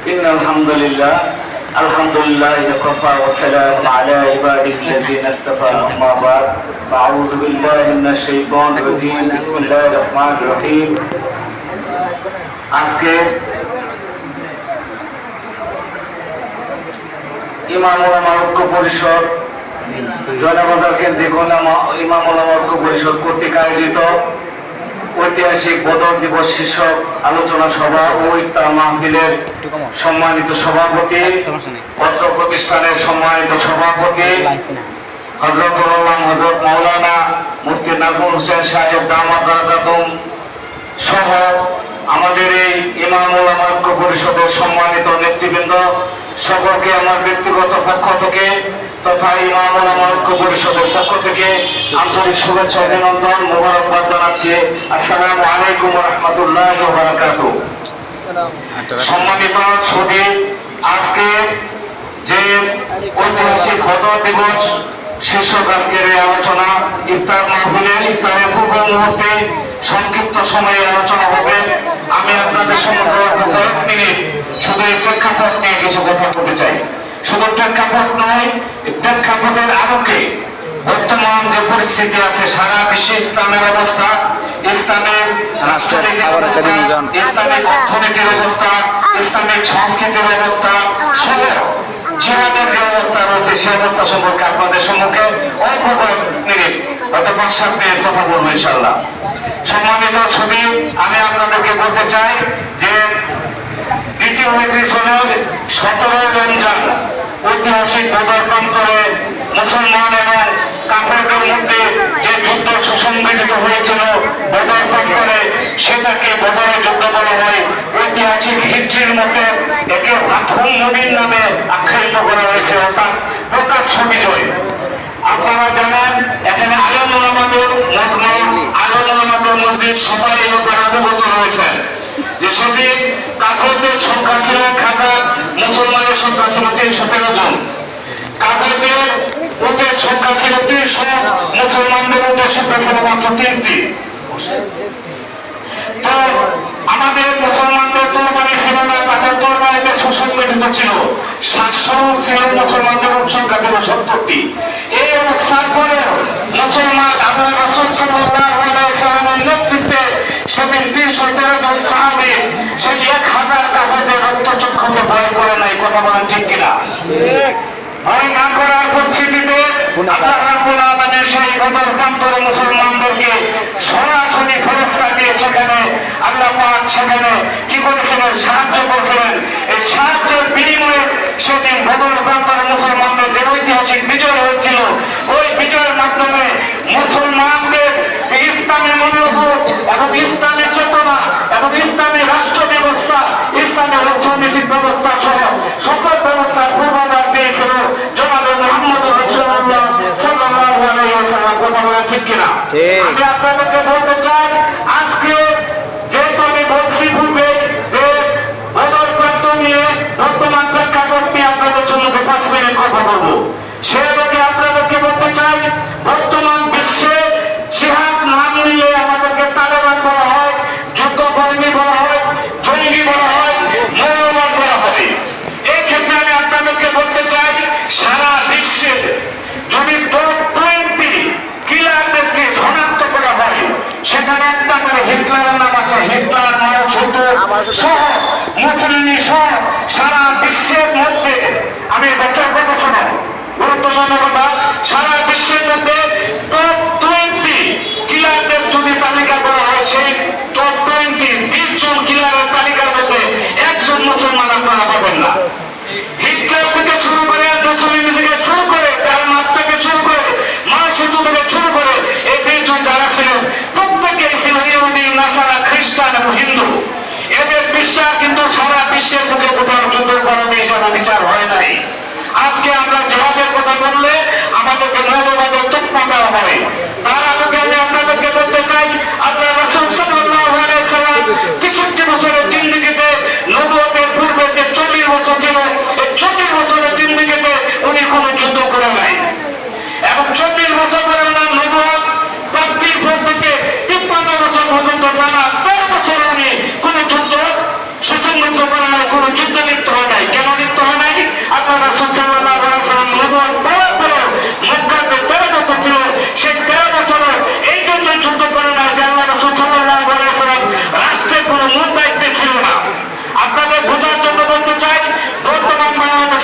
إن الحمد لله وكفى وسلام على عباده الذين اصطفى أما بعد أعوذ بالله من الشيطان الرجيم بسم الله الرحمن الرحيم আজকে ইমাম ওলামা ঐক্য পরিষদ জয়নগর কেন্দ্রিক ইমাম ওলামা ঐক্য পরিষদ কর্তৃক আয়োজিত ঐতিহাসিক বদর দিবস শীর্ষক আলোচনা সভা ও ইফতার মাহফিলের সম্মানিত সভাপতি, পত্র প্রতিষ্ঠানের সম্মানিত সভাপতি হযরত মাওলানা মুফতি নাজমুল হোসেন সাহেব দামাত বারাকাতুহুম সহ আমাদের এই ইমাম ওলামা ঐক্য পরিষদের সম্মানিত নেতৃবৃন্দ সকলকে আমার ব্যক্তিগত পক্ষ থেকে তথা ইমাম ওলামা ঐক্য পরিষদের পক্ষ থেকে আন্তরিক শুভেচ্ছা অভিনন্দন মোবারকবাদ জানাচ্ছি। আসসালামু আলাইকুম ওয়া রাহমাতুল্লাহি ওয়া বারাকাতুহু। সম্মানিত সুধী, আজকে যে ঐতিহাসিক বদর দিবস শীর্ষক আজকের এই আলোচনা ইফতার মাহফিলের ইফতারের পূর্ব মুহূর্তে সংক্ষিপ্ত সময়ে আলোচনা হবে। আমি আপনাদের সম্মুখে 10 মিনিট শুধু এই প্রেক্ষাপট নিয়ে কিছু কথা বলতে চাই। শুধু প্রেক্ষাপট নয়, প্রেক্ষাপটের আলোকে বর্তমান যে পরিস্থিতি আছে সারা বিশ্বে ইসলামের অবস্থা, ইসলামের রাষ্ট্রনীতির অবস্থা, ইসলামিক অর্থনীতির অবস্থা, ইসলামিক সংস্কৃতির অবস্থা সহ জিহাদের যে অবস্থা রয়েছে সে অবস্থা সম্পর্কে আপনাদের সম্মুখে অল্প মিনিট হয়তো 5-7 মিনিট কথা বলবো ইনশাআল্লাহ। সম্মানিত ছবি, আমি আপনাদেরকে বলতে চাই যে দ্বিতীয় সনের 17 রমজান ঐতিহাসিক বদর প্রান্তরে মুসলমান এবং কাফেরদের মধ্যে যে যুদ্ধ সুসংগঠিত হয়েছিল বদর প্রান্তরে, সেটাকে বদরের যুদ্ধ বলা হয়। ঐতিহাসিক হিস্ট্রির মধ্যে একে ফাতহুল মুবিন নামে আখ্যায়িত করা হয়েছে, অর্থাৎ প্রকাশ্য বিজয়। আপনারা জানেন এখানে আলেম ওলামাদের মধ্যে সবাই এই ব্যাপারে অবগত রয়েছেন যে সেদিন কাফেরদের সংখ্যা ছিল 1000, মুসলমানের সংখ্যা ছিল 313 জন। কাফেরদের উটের সংখ্যা ছিল 300, মুসলমানদের উটের সংখ্যা ছিল মাত্র 3টি। তো আমাদের মুসলমানদের তরবারি ছিল না, তাদের তরবারিতে সুসংগঠিত ছিল। 700 ছিল, মুসলমানদের উট সংখ্যা ছিল 70টি। এই অবস্থার পরে মুসলমান আল্লাহ রাসূল সাল্লাল্লাহু আলাইহি ওয়াসাল্লামের নেতৃত্বে সেদিন 313 জন সাহাবী সেই 1000 কাফেরদের রক্তচক্ষুকে ভয় করে নাই। কথা বলেন ঠিক কিনা? ভয় না করার পরিস্থিতিতে আল্লাহ রাব্বুল আলামিন সেই বদর প্রান্তরে মুসলমানদেরকে সরাসরি ফেরেশতা দিয়ে সেখানে আল্লাহ পাক সেখানে কি করেছিলেন? সাহায্য করেছিলেন। এই সাহায্যের বিনিময়ে সেদিন বদর প্রান্তরে মুসলমানদের যে ঐতিহাসিক বিজয় হয়েছিল, ওই বিজয়ের মাধ্যমে মুসলমানদের যে ইসলামী মূল্যবোধ এবং ইসলামী চেতনা এবং ইসলামী রাষ্ট্র ব্যবস্থা, ইসলামী অর্থনৈতিক ব্যবস্থা সহ সকল ব্যবস্থার পূর্বাভাস দিয়েছিল জনাবে মুহাম্মদুর রাসূলুল্লাহ সাল্লাল্লাহু আলাইহি ওয়াসাল্লাম। কথা বলেন ঠিক কিনা? আমি আপনাদেরকে বলতে চাই, আজকে যেহেতু আমি বলছি পূর্বে যে বদর প্রান্তর নিয়ে বর্তমান প্রেক্ষাপট নিয়ে আপনাদের সম্মুখে 5 মিনিট কথা বলবো, সেটাকে আপনাদেরকে বলতে চাই বর্তমান বিশ্বে জিহাদ নাম নিয়ে আমাদেরকে তালেবান বলা হয়, যুদ্ধকর্মী বলা হয়, জঙ্গি বলা হয়, মৌলবাদ বলা হয়। এই ক্ষেত্রে আমি আপনাদেরকে বলতে চাই সারা বিশ্বে যদি টপ 20 কিলারদেরকে শনাক্ত করা হয়, সেখানে একটা করে হিটলারের নাম আছে। হিটলার, মাও সহ মুসলিমি সহ সারা বিশ্বের মধ্যে, আমি বাচ্চার কথা শোনো, গুরুত্বপূর্ণ কথা, সারা বিশ্বের মধ্যে টপ 20 কিলারদের যদি তালিকা করা হয়, সেই টপ 20 জন কিলারের তালিকার মধ্যে একজন মুসলমান আপনারা পাবেন না। হিটলার থেকে শুরু করে, মুসলিমি থেকে শুরু করে, কারণ মাস থেকে শুরু করে, মাস থেকে শুরু করে, এই 20 জন যারা ছিলেন প্রত্যেকেই ছিল ইহুদি, নাসারা, খ্রিস্টান এবং হিন্দু। এদের বিশ্বাস কিন্তু সারা বিশ্বের বুকে কোথাও যুদ্ধ করাতে হিসাবে বিচার হয় নাই। আজকে আমরা জিহাদের কথা বললে আমাদেরকে মৌলবাদের তুকমা দেওয়া হয়। তার আলোকে আমি আপনাদেরকে বলতে চাই, আল্লাহ রাসূল সাল্লাল্লাহু আলাইহি ওয়াসাল্লাম 63 বছরের জিন্দেগিতে, নবুয়তের পূর্বে যে 40 বছর ছিল, এই 40 বছরের জিন্দেগিতে উনি কোনো যুদ্ধ করে নাই। এবং 40 বছর পরে ওনার নবুয়ত প্রাপ্তির পর থেকে 53 বছর পর্যন্ত টানা 13 বছর উনি কোনো যুদ্ধ সুসংগত করে নাই, কোনো যুদ্ধে লিপ্ত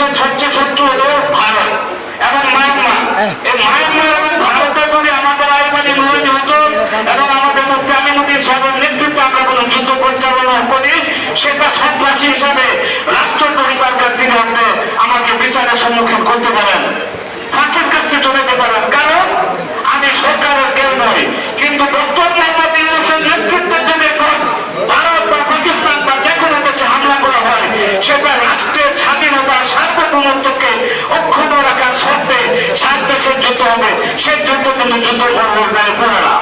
বাংলাদেশের সবচেয়ে শত্রু হলো ভারত এবং মায়ানমার। এই মায়ানমার এবং ভারতের যদি আমাদের আইমানি মোহিনী হোসেন এবং আমাদের মুফতি আমিনুদ্দিন সাহেবের নেতৃত্বে আমরা কোনো যুদ্ধ পরিচালনা করি, সেটা সন্ত্রাসী হিসাবে রাষ্ট্রদ্রোহিতার দিনে আপনি আমাকে বিচারের সম্মুখীন করতে পারেন, ফাঁসির কাছে চলে যেতে পারেন, কারণ আমি সরকারের কেউ নই। কিন্তু ডক্টর মোহাম্মদ ইউনূসের নেতৃত্বে যদি ভারত বা পাকিস্তান বা যে কোনো দেশে হামলা করা হয়, সেটা রাষ্ট্রের স্বাধীনতা সার্বভৌমত্বকে অক্ষুণ্ণ রাখার শর্তে 7 দেশের যুদ্ধ হবে। সেই যুদ্ধ কিন্তু যুদ্ধ করবে পড়ে না।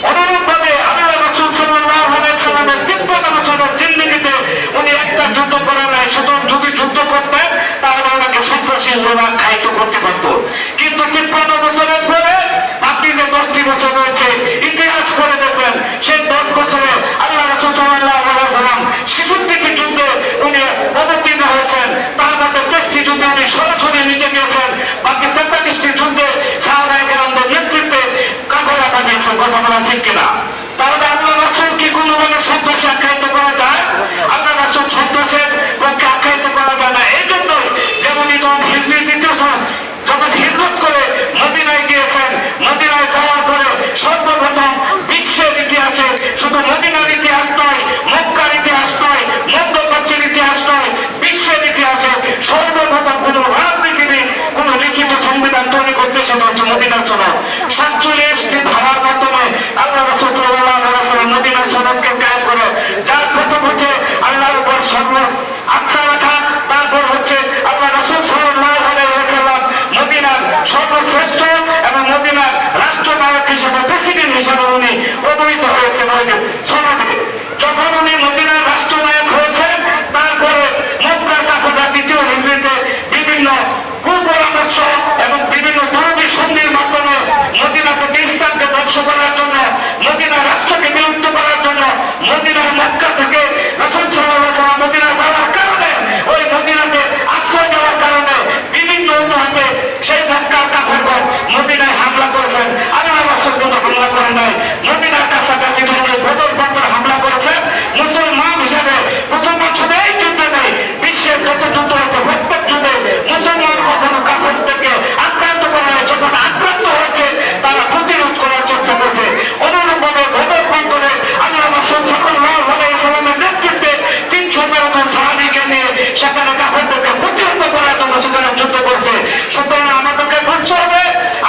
অনুরূপভাবে আল্লাহ রাসূল সাল্লাল্লাহু আলাইহি সাল্লামের 53 বছরের জিন্দেগিতে উনি একটা যুদ্ধ করেন নাই। সুতরাং যদি যুদ্ধ করতেন তাহলে ওনাকে সন্ত্রাসী হিসেবে আখ্যায়িত করতে পারত। কিন্তু 53 বছরের পরে বাকি যে 10টি বছর রয়েছে, ইতিহাস পড়ে দেখবেন সেই 10 বছরে আল্লাহ রাসূল সাল্লাল্লাহু আলাইহি সাল্লাম 66টি যুদ্ধে উনি অবতীর্ণ হয়েছেন। তার মধ্যে 23টি যুদ্ধে উনি সরাসরি নিচে গিয়েছেন, বাকি 43টি যুদ্ধে সাহাবায়ে কেরামদের নেতৃত্বে কাফেররা পাঠিয়েছেন। কথা বলা ঠিক কিনা? তাহলে আল্লাহ রাসূল কি কোনোভাবে সন্ত্রাসী আখ্যায়িত করা যায়? আল্লাহ রাসূল সন্ত্রাসের পক্ষে আখ্যায়িত করা যায় না। এই জন্যই যেমন যখন হিজরি দ্বিতীয় যখন হিজরত করে মদিনায় গিয়েছেন, মদিনায় যাওয়ার পরে সর্বপ্রথম বিশ্বের ইতিহাসে শুধু মদিনার ইতিহাস নয়, মক্কার ইতিহাস নয়, মধ্যপ্রাচ্যের ইতিহাস নয়, বিশ্বের ইতিহাসে সর্বপ্রথম কোন রাজনীতিবিদ কোন লিখিত সংবিধান তৈরি করছে, সেটা হচ্ছে মদিনার সনদ। 47টি ধারার মাধ্যমে আল্লাহ রাসূল সাল্লাল্লাহু আলাইহি ওয়াসাল্লাম মদিনার সনদকে কায়েম করে, যার প্রথম হচ্ছে আল্লাহর উপর সর্ব আস্থা রাখা, তারপর হচ্ছে আল্লাহ রাসূল সাল্লাল্লাহু আলাইহি ওয়াসাল্লাম মদিনার সর্বশ্রেষ্ঠ এবং মদিনার রাষ্ট্রনায়ক হিসেবে, প্রেসিডেন্ট হিসেবে উনি অবহিত হয়েছেন ওই সনদে। যখন উনি মদিনার রাষ্ট্রনায়ক হয়েছেন, তারপরে মক্কার কাফেররা দ্বিতীয় হিজরিতে বিভিন্ন কুপরামর্শ এবং বিভিন্ন ধর্মী সন্ধির মাধ্যমে মদিনা থেকে ইসলামকে ধ্বংস করার জন্য, মদিনা রাষ্ট্রকে বিলুপ্ত করার জন্য, মদিনার মক্কা থেকে রাসূল সাল্লাল্লাহু আলাইহি ওয়াসাল্লাম মদিনা যাওয়ার কারণে, ওই মদিনাতে আশ্রয় নেওয়ার কারণে বিভিন্ন অজুহাতে সেই মক্কার কাফেররা মদিনায় হামলা করেছেন। আল্লাহ রাসূল কিন্তু হামলা করেন নাই। মদিনার কাছাকাছি বদর প্রান্তরে হামলা করেছেন। মুসলমান হিসেবে মুসলমান শুধু এই যুদ্ধে নেই, বিশ্বের যত যুদ্ধ হয়েছে প্রত্যেক যুদ্ধে মুসলমান কখনো কাফের থেকে আক্রান্ত করা হয়, যখন আক্রান্ত হয়েছে তারা প্রতিরোধ করার চেষ্টা করেছে। অনুরূপভাবে বদর প্রান্তরে আল্লাহ রাসূল সাল্লাল্লাহু আলাইহি ওয়াসাল্লামের নেতৃত্বে 313 জন সাহাবীকে নিয়ে সেখানে কাফেরদেরকে প্রতিহত করার জন্য সেখানে যুদ্ধ করেছে। সুতরাং আমাদেরকে বুঝতে হবে,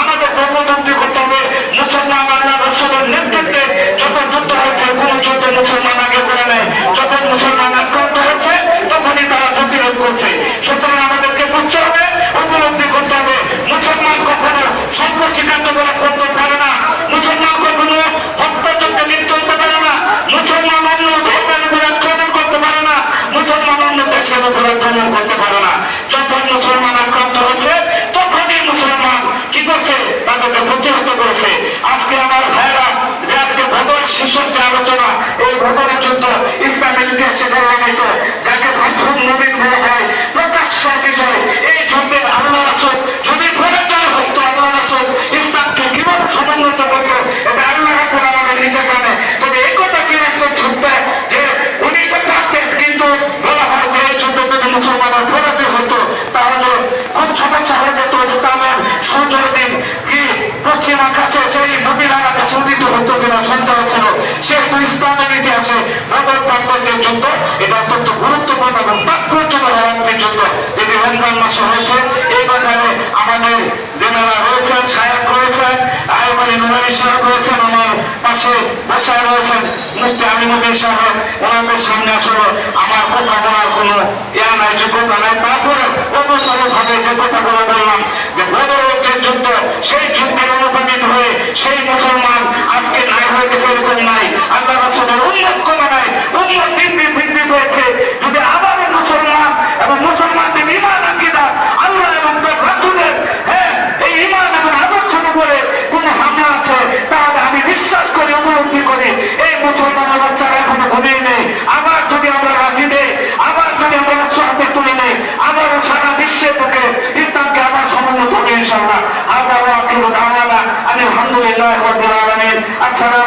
আমাদের কর্মতন্ত্রী করতে হবে। মুসলমান আল্লাহ রাসূলের নেতৃত্বে যত যুদ্ধ হয়েছে, কোন যুদ্ধ মুসলমান আগে করে নেয়। যখন মুসলমান আক্রান্ত হয়েছে তখনই তারা প্রতিরোধ করছে। সুতরাং আমাদেরকে বুঝতে হবে, উপলব্ধি করতে হবে, মুসলমান কখনো সন্ত্রাসী কার্যকলাপ করতে পারে না, মুসলমান কখনো হত্যাযজ্ঞে লিপ্ত হতে পারে না, মুসলমান অন্য ধর্মের উপর আক্রমণ করতে পারে না, মুসলমান অন্য দেশের উপর আক্রমণ করতে পারে না। যখন মুসলমান আক্রান্ত হয়েছে তখনই মুসলমান কি করছে? তাদেরকে প্রতিহত করেছে। আজকে আমার ভাইয়েরা যে আজকে বদর শিশুর যে আলোচনা, এই বদরের যুদ্ধ ইসলামের ইতিহাসে গৌরবান্বিত, যাকে প্রথম মুমিন বলা হয়, প্রকাশ্য বিজয়। এই যুদ্ধের আল্লাহ রাসূল যদি প্রয়োজন হতো, আল্লাহ রাসূল ইসলামকে কিভাবে সমুন্নত করতো, এটা আল্লাহ রাব্বুল আলামিন নিজে জানে। তবে এই কথা কি রাখতে ছুটবে যে উনি তো পারতেন, কিন্তু বলা হয় যে এই যুদ্ধ যদি মুসলমানের পরাজয় হতো তাহলে খুব সমস্যা হয়ে যেত। ইসলামের সূর্যের দিন কি পশ্চিম আকাশে সেই নবীর আকাশে উদিত হতো কিনা সন্দেহ ছিল। সেহেতু ইসলামের ইতিহাসে বদর প্রান্তর যে যুদ্ধ, এটা অত্যন্ত গুরুত্বপূর্ণ এবং তাৎপর্যপূর্ণ একটি যুদ্ধ, যেটি রমজান মাসে হয়েছে। এই ব্যাপারে আমাদের জেনারা রয়েছেন, সাহেব রয়েছেন, আইমানি নুরানি সাহেব রয়েছেন, আমার পাশে বসে রয়েছেন মুফতি আমিনুদ্দিন সাহেব। ওনাদের সামনে আসলে আমার কথা বলার কোনো ইয়া নাই, যোগ্যতা নাই। তারপরে অবসরভাবে যে কথাগুলো বললাম, যে বদরের যে যুদ্ধ, সেই যুদ্ধের অনুপ্রাণিত হয়ে সেই মুসলমান আজকে নাই হয়ে গেছে এরকম নাই। আল্লাহ রাসূলের উম্মত কমে নাই, উম্মত বৃদ্ধি পেয়েছে। যদি আবার মুসলমান এবং মুসলমানদের ঈমান আকীদা আল্লাহ এবং তার রাসূলের এই ঈমান এবং আদর্শের উপরে কোনো হামলা আছে, তাহলে আমি বিশ্বাস করি, উপলব্ধি করি, এই মুসলমানের বাচ্চারা এখনো ঘুমিয়ে নেই। আবার যদি আমরা রাজি নেই, আবার যদি আমরা হাতে তুলে নেই, আবারও সারা বিশ্বের বুকে ইসলামকে আবার সমুন্নত হবে ইনশাআল্লাহ। আযা ওয়া আখিরু দাওয়ানা আলহামদুলিল্লাহি রাব্বিল আলামিন। আসসালামু